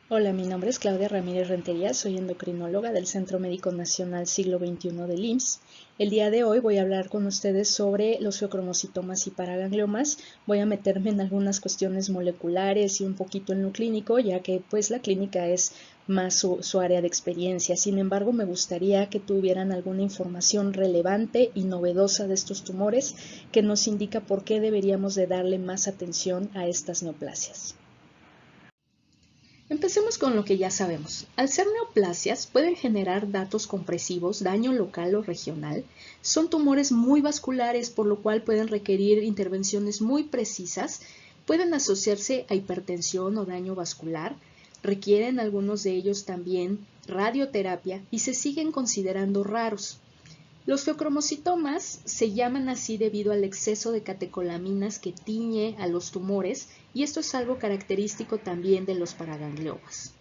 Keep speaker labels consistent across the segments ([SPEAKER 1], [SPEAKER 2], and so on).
[SPEAKER 1] Hola, mi nombre es Claudia Ramírez Rentería, soy endocrinóloga del Centro Médico Nacional Siglo XXI del IMSS. El día de hoy voy a hablar con ustedes sobre los feocromocitomas y paragangliomas. Voy a meterme en algunas cuestiones moleculares y un poquito en lo clínico, ya que pues la clínica es más su área de experiencia. Sin embargo, me gustaría que tuvieran alguna información relevante y novedosa de estos tumores que nos indica por qué deberíamos de darle más atención a estas neoplasias. Empecemos con lo que ya sabemos. Al ser neoplasias, pueden generar datos compresivos, daño local o regional. Son tumores muy vasculares, por lo cual pueden requerir intervenciones muy precisas. Pueden asociarse a hipertensión o daño vascular. Requieren algunos de ellos también radioterapia y se siguen considerando raros. Los feocromocitomas se llaman así debido al exceso de catecolaminas que tiñe a los tumores, y esto es algo característico también de los paragangliomas.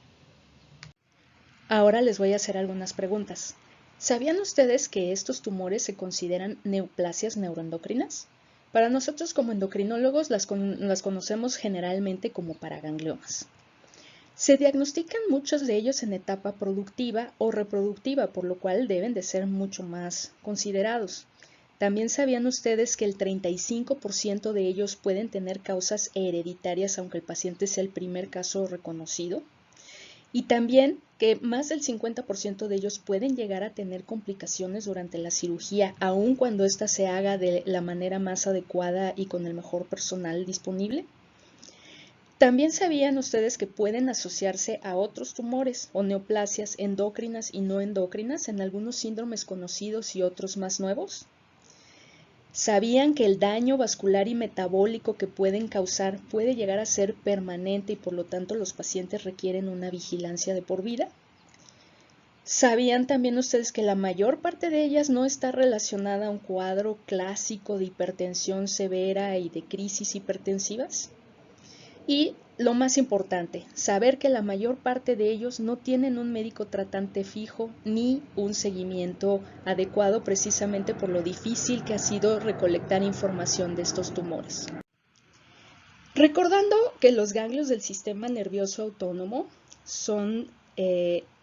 [SPEAKER 1] Ahora les voy a hacer algunas preguntas. ¿Sabían ustedes que estos tumores se consideran neoplasias neuroendocrinas? Para nosotros como endocrinólogos las conocemos generalmente como paragangliomas. Se diagnostican muchos de ellos en etapa productiva o reproductiva, por lo cual deben de ser mucho más considerados. ¿También sabían ustedes que el 35% de ellos pueden tener causas hereditarias, aunque el paciente sea el primer caso reconocido? Y también que más del 50% de ellos pueden llegar a tener complicaciones durante la cirugía, aun cuando ésta se haga de la manera más adecuada y con el mejor personal disponible. ¿También sabían ustedes que pueden asociarse a otros tumores o neoplasias endocrinas y no endocrinas en algunos síndromes conocidos y otros más nuevos? ¿Sabían que el daño vascular y metabólico que pueden causar puede llegar a ser permanente y por lo tanto los pacientes requieren una vigilancia de por vida? ¿Sabían también ustedes que la mayor parte de ellas no está relacionada a un cuadro clásico de hipertensión severa y de crisis hipertensivas? Y lo más importante, saber que la mayor parte de ellos no tienen un médico tratante fijo ni un seguimiento adecuado, precisamente por lo difícil que ha sido recolectar información de estos tumores. Recordando que los ganglios del sistema nervioso autónomo son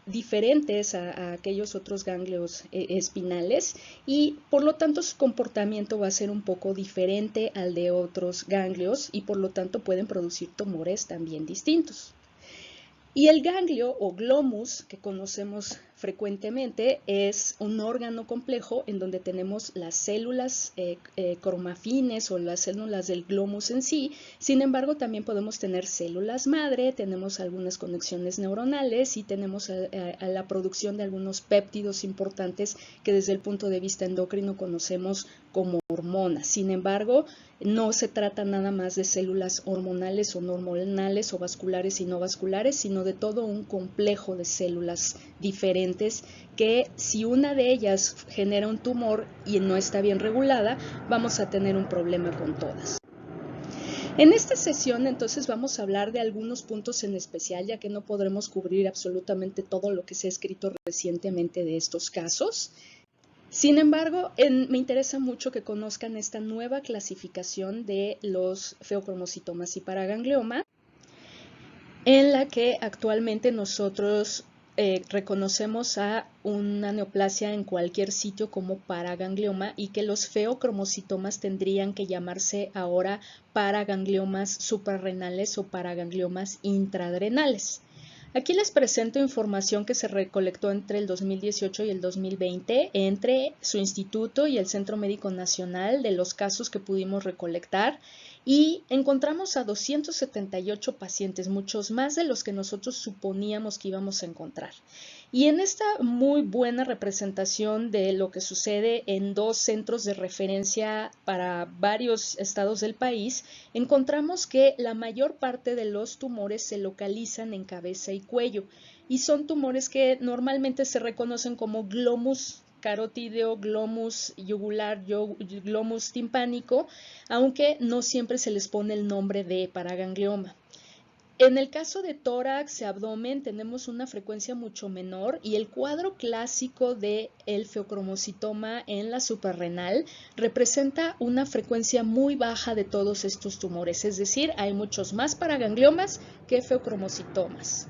[SPEAKER 1] diferentes a aquellos otros ganglios espinales, y por lo tanto su comportamiento va a ser un poco diferente al de otros ganglios y por lo tanto pueden producir tumores también distintos. Y el ganglio o glomus que conocemos frecuentemente es un órgano complejo en donde tenemos las células cromafines o las células del glomus en sí. Sin embargo, también podemos tener células madre, tenemos algunas conexiones neuronales y tenemos a la producción de algunos péptidos importantes que desde el punto de vista endocrino conocemos como hormonas. Sin embargo, no se trata nada más de células hormonales o no hormonales o vasculares y no vasculares, sino de todo un complejo de células diferentes que si una de ellas genera un tumor y no está bien regulada, vamos a tener un problema con todas. En esta sesión entonces vamos a hablar de algunos puntos en especial, ya que no podremos cubrir absolutamente todo lo que se ha escrito recientemente de estos casos. Sin embargo, me interesa mucho que conozcan esta nueva clasificación de los feocromocitomas y paraganglioma, en la que actualmente nosotros reconocemos a una neoplasia en cualquier sitio como paraganglioma, y que los feocromocitomas tendrían que llamarse ahora paragangliomas suprarrenales o paragangliomas intraadrenales. Aquí les presento información que se recolectó entre el 2018 y el 2020 entre su instituto y el Centro Médico Nacional de los casos que pudimos recolectar, y encontramos a 278 pacientes, muchos más de los que nosotros suponíamos que íbamos a encontrar. Y en esta muy buena representación de lo que sucede en dos centros de referencia para varios estados del país, encontramos que la mayor parte de los tumores se localizan en cabeza y cuello, y son tumores que normalmente se reconocen como glomus carotídeo, glomus yugular, glomus timpánico, aunque no siempre se les pone el nombre de paraganglioma. En el caso de tórax y abdomen tenemos una frecuencia mucho menor, y el cuadro clásico del feocromocitoma en la suprarrenal representa una frecuencia muy baja de todos estos tumores, es decir, hay muchos más paragangliomas que feocromocitomas.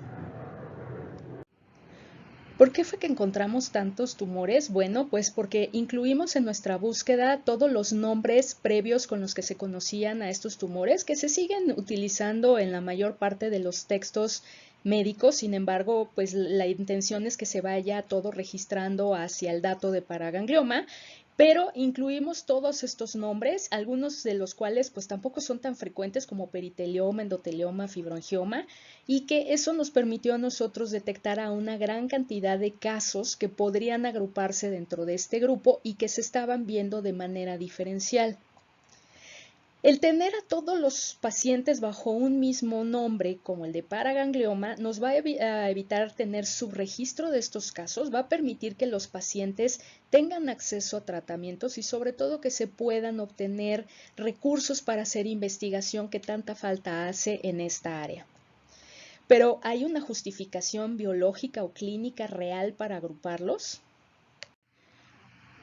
[SPEAKER 1] ¿Por qué fue que encontramos tantos tumores? Bueno, pues porque incluimos en nuestra búsqueda todos los nombres previos con los que se conocían a estos tumores, que se siguen utilizando en la mayor parte de los textos médicos. Sin embargo, pues la intención es que se vaya todo registrando hacia el dato de paraganglioma, pero incluimos todos estos nombres, algunos de los cuales pues tampoco son tan frecuentes como peritelioma, endotelioma, fibroangioma, y que eso nos permitió a nosotros detectar a una gran cantidad de casos que podrían agruparse dentro de este grupo y que se estaban viendo de manera diferencial. El tener a todos los pacientes bajo un mismo nombre, como el de paraganglioma, nos va a evitar tener subregistro de estos casos, va a permitir que los pacientes tengan acceso a tratamientos y sobre todo que se puedan obtener recursos para hacer investigación que tanta falta hace en esta área. Pero ¿hay una justificación biológica o clínica real para agruparlos?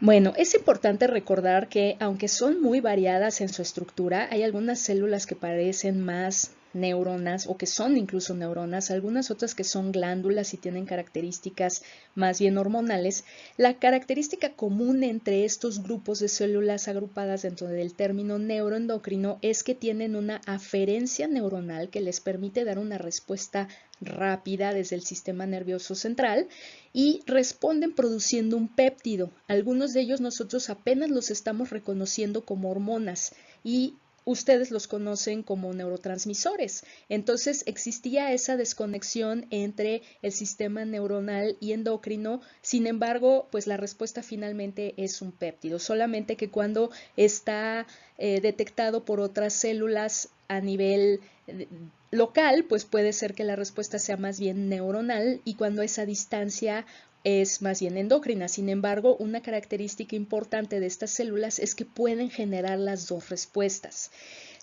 [SPEAKER 1] Bueno, es importante recordar que aunque son muy variadas en su estructura, hay algunas células que parecen más neuronas o que son incluso neuronas, algunas otras que son glándulas y tienen características más bien hormonales. La característica común entre estos grupos de células agrupadas dentro del término neuroendocrino es que tienen una aferencia neuronal que les permite dar una respuesta rápida desde el sistema nervioso central y responden produciendo un péptido. Algunos de ellos nosotros apenas los estamos reconociendo como hormonas y ustedes los conocen como neurotransmisores. Entonces existía esa desconexión entre el sistema neuronal y endocrino. Sin embargo, pues la respuesta finalmente es un péptido, solamente que cuando está detectado por otras células a nivel local, pues puede ser que la respuesta sea más bien neuronal, y cuando esa distancia es más bien endocrina. Sin embargo, una característica importante de estas células es que pueden generar las dos respuestas.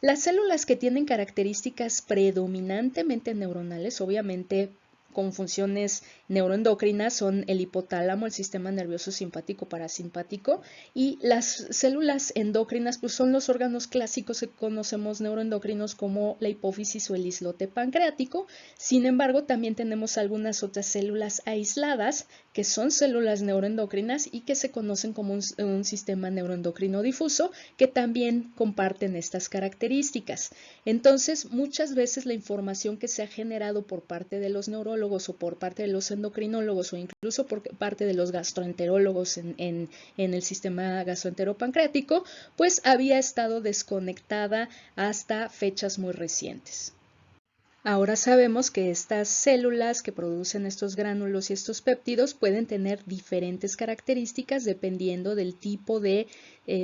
[SPEAKER 1] Las células que tienen características predominantemente neuronales, obviamente con funciones neuroendocrinas, son el hipotálamo, el sistema nervioso simpático parasimpático, y las células endócrinas pues son los órganos clásicos que conocemos neuroendocrinos como la hipófisis o el islote pancreático. Sin embargo, también tenemos algunas otras células aisladas que son células neuroendocrinas y que se conocen como un sistema neuroendocrino difuso, que también comparten estas características. Entonces, muchas veces la información que se ha generado por parte de los neurólogos o por parte de los endocrinólogos o incluso por parte de los gastroenterólogos en el sistema gastroenteropancreático, pues había estado desconectada hasta fechas muy recientes. Ahora sabemos que estas células que producen estos gránulos y estos péptidos pueden tener diferentes características dependiendo del tipo de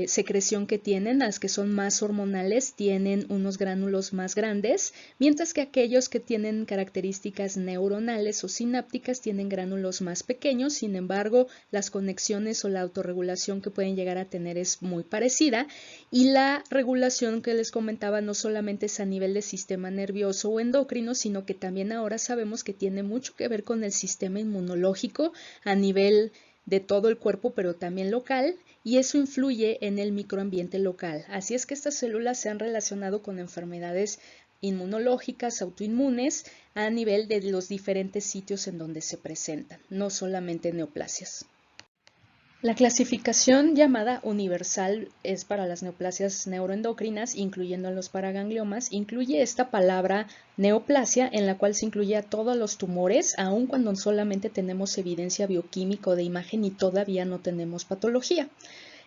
[SPEAKER 1] secreción que tienen. Las que son más hormonales tienen unos gránulos más grandes, mientras que aquellos que tienen características neuronales o sinápticas tienen gránulos más pequeños. Sin embargo, las conexiones o la autorregulación que pueden llegar a tener es muy parecida, y la regulación que les comentaba no solamente es a nivel de sistema nervioso o endocrino, sino que también ahora sabemos que tiene mucho que ver con el sistema inmunológico a nivel de todo el cuerpo, pero también local, y eso influye en el microambiente local. Así es que estas células se han relacionado con enfermedades inmunológicas, autoinmunes, a nivel de los diferentes sitios en donde se presentan, no solamente neoplasias. La clasificación llamada universal es para las neoplasias neuroendocrinas, incluyendo los paragangliomas. Incluye esta palabra neoplasia, en la cual se incluye a todos los tumores, aun cuando solamente tenemos evidencia bioquímica o de imagen y todavía no tenemos patología.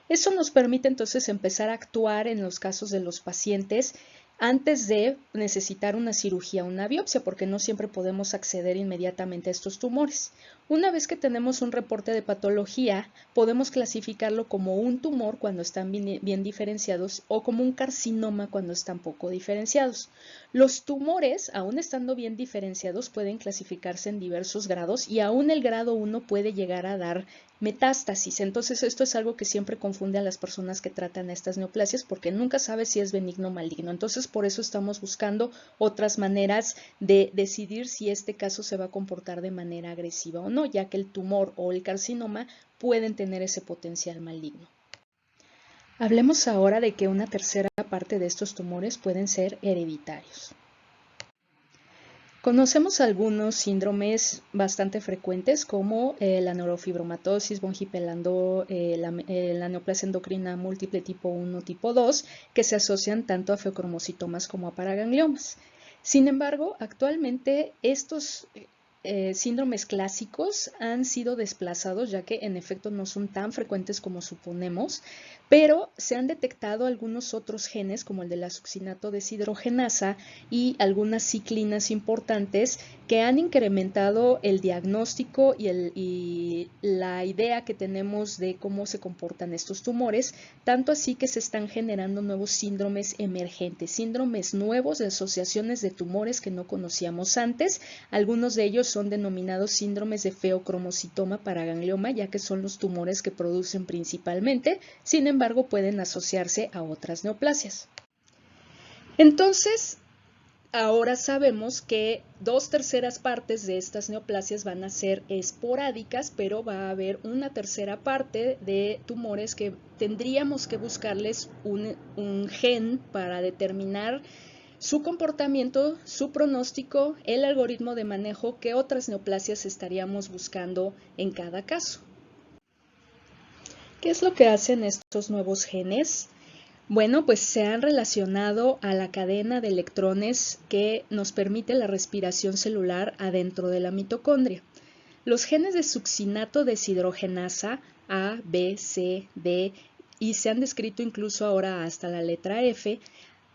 [SPEAKER 1] Eso nos permite entonces empezar a actuar en los casos de los pacientes antes de necesitar una cirugía o una biopsia, porque no siempre podemos acceder inmediatamente a estos tumores. Una vez que tenemos un reporte de patología, podemos clasificarlo como un tumor cuando están bien diferenciados o como un carcinoma cuando están poco diferenciados. Los tumores, aún estando bien diferenciados, pueden clasificarse en diversos grados, y aún el grado 1 puede llegar a dar metástasis. Entonces esto es algo que siempre confunde a las personas que tratan estas neoplasias, porque nunca sabe si es benigno o maligno. Entonces por eso estamos buscando otras maneras de decidir si este caso se va a comportar de manera agresiva o no, ya que el tumor o el carcinoma pueden tener ese potencial maligno. Hablemos ahora de que una tercera parte de estos tumores pueden ser hereditarios. Conocemos algunos síndromes bastante frecuentes como la neurofibromatosis, von Hippel-Lindau, la neoplasia endocrina múltiple tipo 1, tipo 2, que se asocian tanto a feocromocitomas como a paragangliomas. Sin embargo, actualmente estos síndromes clásicos han sido desplazados, ya que en efecto no son tan frecuentes como suponemos, pero se han detectado algunos otros genes como el de la succinato deshidrogenasa y algunas ciclinas importantes que han incrementado el diagnóstico y la idea que tenemos de cómo se comportan estos tumores, tanto así que se están generando nuevos síndromes emergentes, síndromes nuevos de asociaciones de tumores que no conocíamos antes. Algunos de ellos son denominados síndromes de feocromocitoma paraganglioma, ya que son los tumores que producen principalmente, sin embargo pueden asociarse a otras neoplasias. Entonces, ahora sabemos que 2/3 partes de estas neoplasias van a ser esporádicas, pero va a haber una tercera parte de tumores que tendríamos que buscarles un gen para determinar su comportamiento, su pronóstico, el algoritmo de manejo, qué otras neoplasias estaríamos buscando en cada caso. ¿Qué es lo que hacen estos nuevos genes? Bueno, pues se han relacionado a la cadena de electrones que nos permite la respiración celular adentro de la mitocondria. Los genes de succinato deshidrogenasa A, B, C, D y se han descrito incluso ahora hasta la letra F,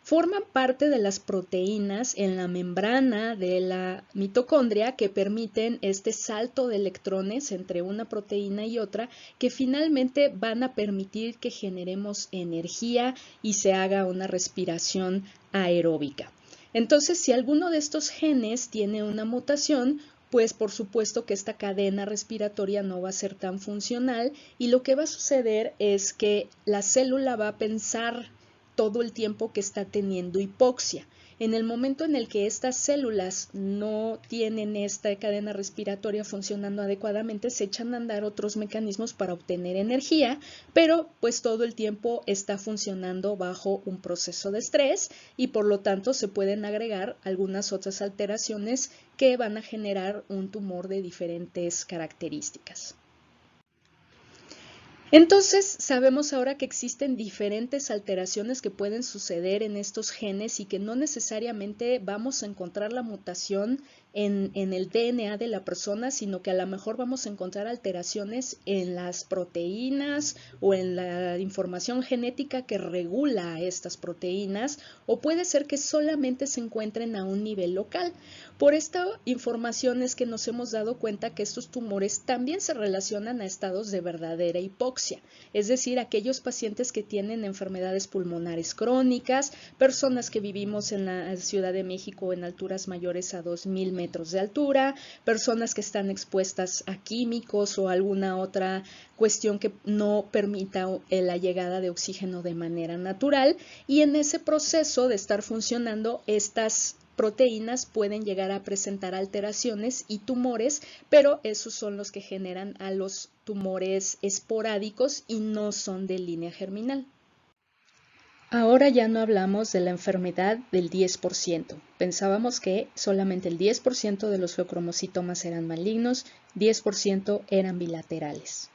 [SPEAKER 1] forman parte de las proteínas en la membrana de la mitocondria que permiten este salto de electrones entre una proteína y otra que finalmente van a permitir que generemos energía y se haga una respiración aeróbica. Entonces, si alguno de estos genes tiene una mutación, pues por supuesto que esta cadena respiratoria no va a ser tan funcional y lo que va a suceder es que la célula va a pensar todo el tiempo que está teniendo hipoxia. En el momento en el que estas células no tienen esta cadena respiratoria funcionando adecuadamente, se echan a andar otros mecanismos para obtener energía, pero pues todo el tiempo está funcionando bajo un proceso de estrés y por lo tanto se pueden agregar algunas otras alteraciones que van a generar un tumor de diferentes características. Entonces, sabemos ahora que existen diferentes alteraciones que pueden suceder en estos genes y que no necesariamente vamos a encontrar la mutación en el DNA de la persona, sino que a lo mejor vamos a encontrar alteraciones en las proteínas o en la información genética que regula estas proteínas, o puede ser que solamente se encuentren a un nivel local. Por esta información es que nos hemos dado cuenta que estos tumores también se relacionan a estados de verdadera hipoxia, es decir, aquellos pacientes que tienen enfermedades pulmonares crónicas, personas que vivimos en la Ciudad de México en alturas mayores a 2000 metros de altura, personas que están expuestas a químicos o alguna otra cuestión que no permita la llegada de oxígeno de manera natural, y en ese proceso de estar funcionando estas proteínas pueden llegar a presentar alteraciones y tumores, pero esos son los que generan a los tumores esporádicos y no son de línea germinal. Ahora ya no hablamos de la enfermedad del 10%. Pensábamos que solamente el 10% de los feocromocitomas eran malignos, 10% eran bilaterales.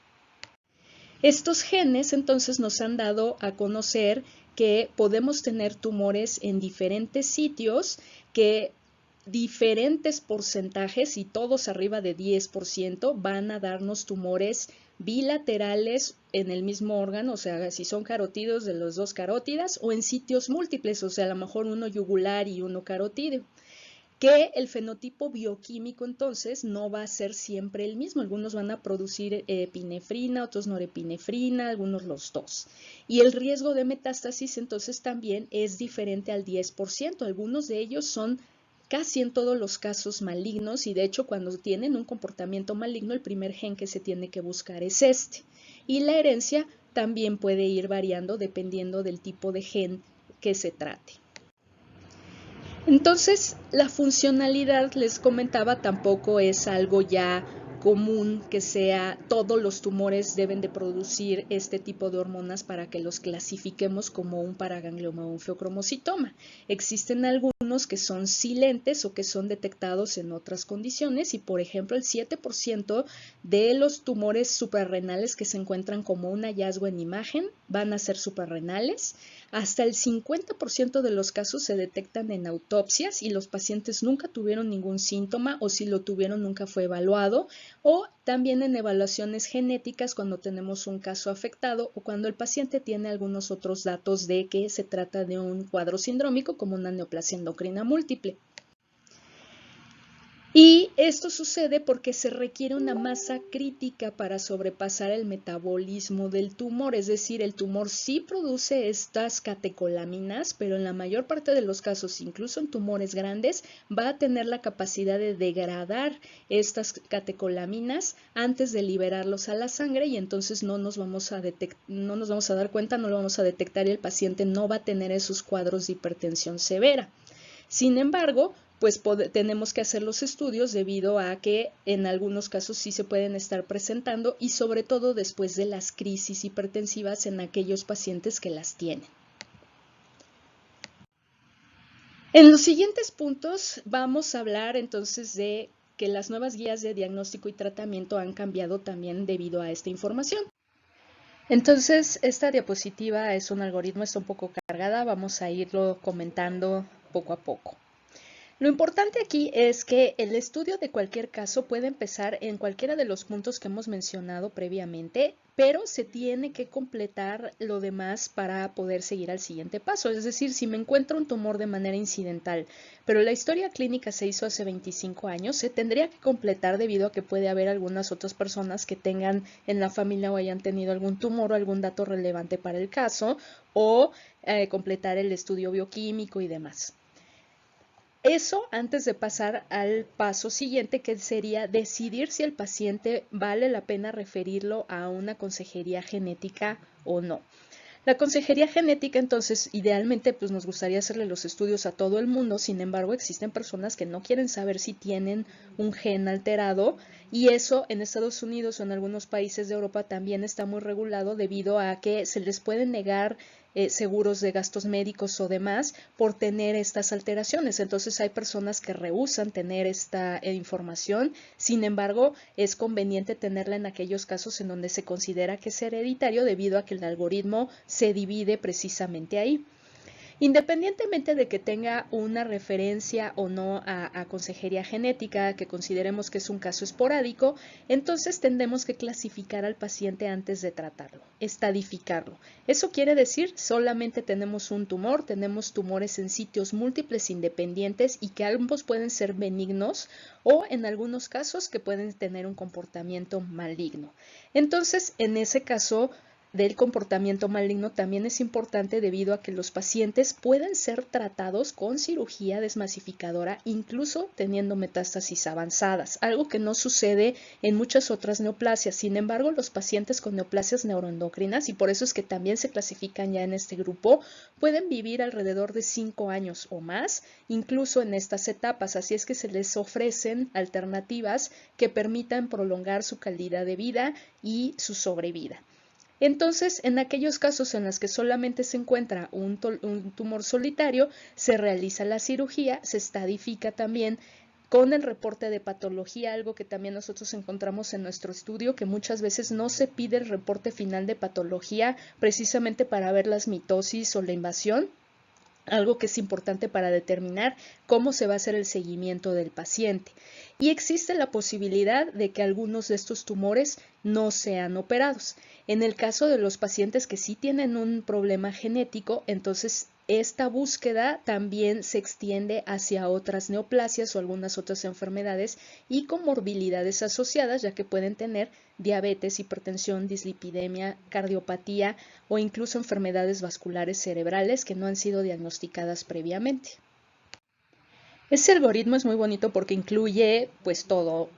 [SPEAKER 1] Estos genes entonces nos han dado a conocer que podemos tener tumores en diferentes sitios, que diferentes porcentajes y todos arriba de 10% van a darnos tumores bilaterales en el mismo órgano, o sea, si son carótidos de los dos carótidas, o en sitios múltiples, o sea, a lo mejor uno yugular y uno carotídeo. Que el fenotipo bioquímico entonces no va a ser siempre el mismo. Algunos van a producir epinefrina, otros norepinefrina, algunos los dos. Y el riesgo de metástasis entonces también es diferente al 10%. Algunos de ellos son casi en todos los casos malignos y de hecho cuando tienen un comportamiento maligno el primer gen que se tiene que buscar es este. Y la herencia también puede ir variando dependiendo del tipo de gen que se trate. Entonces, la funcionalidad, les comentaba, tampoco es algo ya común que sea todos los tumores deben de producir este tipo de hormonas para que los clasifiquemos como un paraganglioma o un feocromocitoma. Existen algunos que son silentes o que son detectados en otras condiciones y, por ejemplo, el 7% de los tumores suprarrenales que se encuentran como un hallazgo en imagen van a ser suprarrenales. Hasta el 50% de los casos se detectan en autopsias y los pacientes nunca tuvieron ningún síntoma, o si lo tuvieron nunca fue evaluado, o también en evaluaciones genéticas cuando tenemos un caso afectado o cuando el paciente tiene algunos otros datos de que se trata de un cuadro sindrómico como una neoplasia endocrina múltiple. Y esto sucede porque se requiere una masa crítica para sobrepasar el metabolismo del tumor, es decir, el tumor sí produce estas catecolaminas, pero en la mayor parte de los casos, incluso en tumores grandes, va a tener la capacidad de degradar estas catecolaminas antes de liberarlos a la sangre y entonces no nos vamos a dar cuenta, no lo vamos a detectar y el paciente no va a tener esos cuadros de hipertensión severa. Sin embargo, pues tenemos que hacer los estudios debido a que en algunos casos sí se pueden estar presentando y sobre todo después de las crisis hipertensivas en aquellos pacientes que las tienen. En los siguientes puntos vamos a hablar entonces de que las nuevas guías de diagnóstico y tratamiento han cambiado también debido a esta información. Entonces, esta diapositiva es un algoritmo, está un poco cargada, vamos a irlo comentando poco a poco. Lo importante aquí es que el estudio de cualquier caso puede empezar en cualquiera de los puntos que hemos mencionado previamente, pero se tiene que completar lo demás para poder seguir al siguiente paso. Es decir, si me encuentro un tumor de manera incidental, pero la historia clínica se hizo hace 25 años, se tendría que completar debido a que puede haber algunas otras personas que tengan en la familia o hayan tenido algún tumor o algún dato relevante para el caso, o completar el estudio bioquímico y demás. Eso antes de pasar al paso siguiente, que sería decidir si el paciente vale la pena referirlo a una consejería genética o no. La consejería genética, entonces, idealmente, pues nos gustaría hacerle los estudios a todo el mundo. Sin embargo, existen personas que no quieren saber si tienen un gen alterado y eso en Estados Unidos o en algunos países de Europa también está muy regulado debido a que se les pueden negar seguros de gastos médicos o demás por tener estas alteraciones. Entonces hay personas que rehúsan tener esta información. Sin embargo, es conveniente tenerla en aquellos casos en donde se considera que es hereditario debido a que el algoritmo se divide precisamente ahí. Independientemente de que tenga una referencia o no a consejería genética, que consideremos que es un caso esporádico, entonces tendremos que clasificar al paciente antes de tratarlo, estadificarlo. Eso quiere decir solamente tenemos un tumor, tenemos tumores en sitios múltiples independientes y que ambos pueden ser benignos o en algunos casos que pueden tener un comportamiento maligno. Entonces, en ese caso del comportamiento maligno también es importante debido a que los pacientes pueden ser tratados con cirugía desmasificadora incluso teniendo metástasis avanzadas, algo que no sucede en muchas otras neoplasias. Sin embargo, los pacientes con neoplasias neuroendocrinas, y por eso es que también se clasifican ya en este grupo, pueden vivir alrededor de 5 años o más, incluso en estas etapas, así es que se les ofrecen alternativas que permitan prolongar su calidad de vida y su sobrevida. Entonces, en aquellos casos en los que solamente se encuentra un tumor solitario, se realiza la cirugía, se estadifica también con el reporte de patología, algo que también nosotros encontramos en nuestro estudio, que muchas veces no se pide el reporte final de patología precisamente para ver las mitosis o la invasión, algo que es importante para determinar cómo se va a hacer el seguimiento del paciente. Y existe la posibilidad de que algunos de estos tumores no sean operados. En el caso de los pacientes que sí tienen un problema genético, entonces esta búsqueda también se extiende hacia otras neoplasias o algunas otras enfermedades y comorbilidades asociadas, ya que pueden tener diabetes, hipertensión, dislipidemia, cardiopatía o incluso enfermedades vasculares cerebrales que no han sido diagnosticadas previamente. Este algoritmo es muy bonito porque incluye pues todo,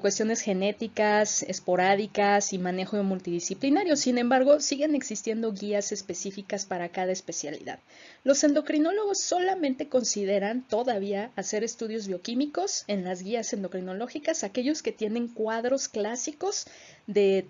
[SPEAKER 1] cuestiones genéticas, esporádicas y manejo multidisciplinario. Sin embargo, siguen existiendo guías específicas para cada especialidad. Los endocrinólogos solamente consideran todavía hacer estudios bioquímicos en las guías endocrinológicas, aquellos que tienen cuadros clásicos de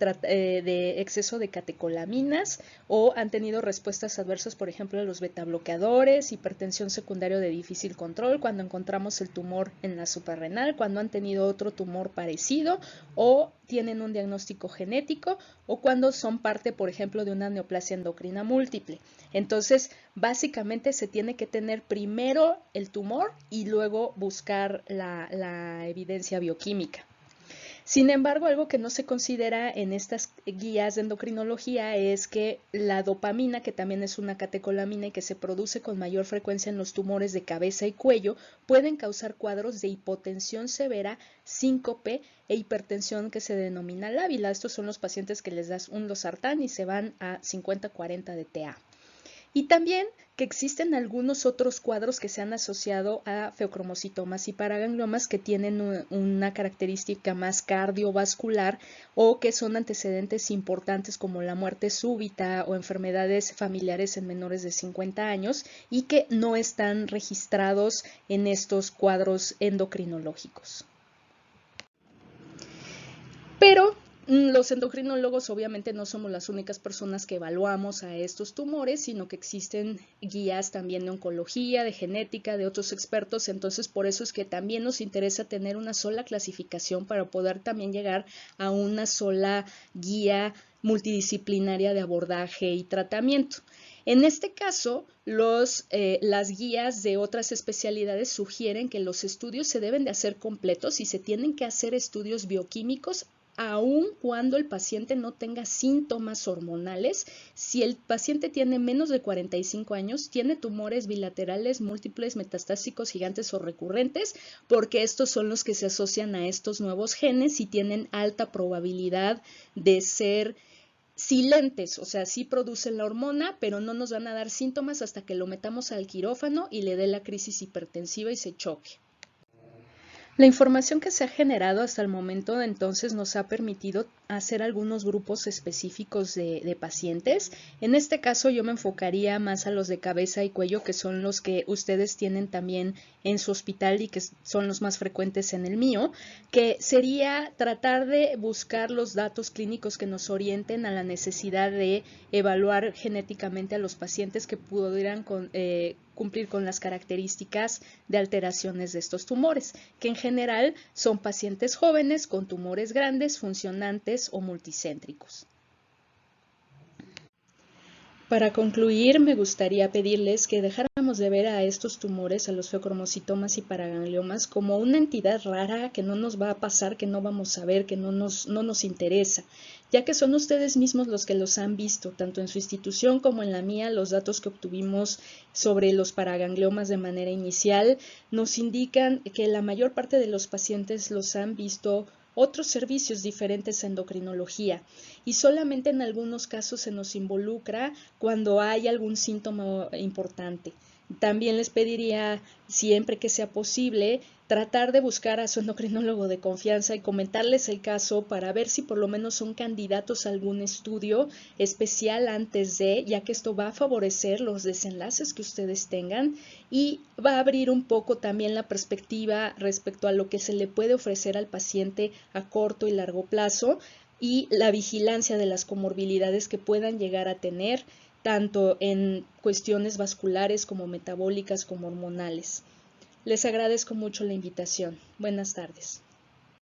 [SPEAKER 1] exceso de catecolaminas o han tenido respuestas adversas, por ejemplo, a los betabloqueadores, hipertensión secundaria de difícil control, cuando encontramos el tumor en la suprarrenal, cuando han tenido otro tumor parecido o tienen un diagnóstico genético o cuando son parte, por ejemplo, de una neoplasia endocrina múltiple. Entonces, básicamente se tiene que tener primero el tumor y luego buscar la evidencia bioquímica. Sin embargo, algo que no se considera en estas guías de endocrinología es que la dopamina, que también es una catecolamina y que se produce con mayor frecuencia en los tumores de cabeza y cuello, pueden causar cuadros de hipotensión severa, síncope e hipertensión que se denomina lábila. Estos son los pacientes que les das un losartán y se van a 50-40 de TA. Y también que existen algunos otros cuadros que se han asociado a feocromocitomas y paragangliomas que tienen una característica más cardiovascular o que son antecedentes importantes como la muerte súbita o enfermedades familiares en menores de 50 años y que no están registrados en estos cuadros endocrinológicos. Pero los endocrinólogos obviamente no somos las únicas personas que evaluamos a estos tumores, sino que existen guías también de oncología, de genética, de otros expertos, entonces por eso es que también nos interesa tener una sola clasificación para poder también llegar a una sola guía multidisciplinaria de abordaje y tratamiento. En este caso, las guías de otras especialidades sugieren que los estudios se deben de hacer completos y se tienen que hacer estudios bioquímicos aun cuando el paciente no tenga síntomas hormonales. Si el paciente tiene menos de 45 años, tiene tumores bilaterales, múltiples, metastásicos, gigantes o recurrentes, porque estos son los que se asocian a estos nuevos genes y tienen alta probabilidad de ser silentes, o sea, sí producen la hormona, pero no nos van a dar síntomas hasta que lo metamos al quirófano y le dé la crisis hipertensiva y se choque. La información que se ha generado hasta el momento entonces nos ha permitido hacer algunos grupos específicos de pacientes. En este caso yo me enfocaría más a los de cabeza y cuello, que son los que ustedes tienen también en su hospital y que son los más frecuentes en el mío, que sería tratar de buscar los datos clínicos que nos orienten a la necesidad de evaluar genéticamente a los pacientes que pudieran cumplir con las características de alteraciones de estos tumores, que en general son pacientes jóvenes con tumores grandes, funcionantes o multicéntricos. Para concluir, me gustaría pedirles que dejáramos de ver a estos tumores, a los feocromocitomas y paragangliomas, como una entidad rara que no nos va a pasar, que no vamos a ver, que no nos interesa, ya que son ustedes mismos los que los han visto, tanto en su institución como en la mía. Los datos que obtuvimos sobre los paragangliomas de manera inicial nos indican que la mayor parte de los pacientes los han visto otros servicios diferentes a endocrinología y solamente en algunos casos se nos involucra cuando hay algún síntoma importante. También les pediría, siempre que sea posible, tratar de buscar a su endocrinólogo de confianza y comentarles el caso para ver si por lo menos son candidatos a algún estudio especial antes de, ya que esto va a favorecer los desenlaces que ustedes tengan y va a abrir un poco también la perspectiva respecto a lo que se le puede ofrecer al paciente a corto y largo plazo y la vigilancia de las comorbilidades que puedan llegar a tener, tanto en cuestiones vasculares como metabólicas como hormonales. Les agradezco mucho la invitación. Buenas tardes.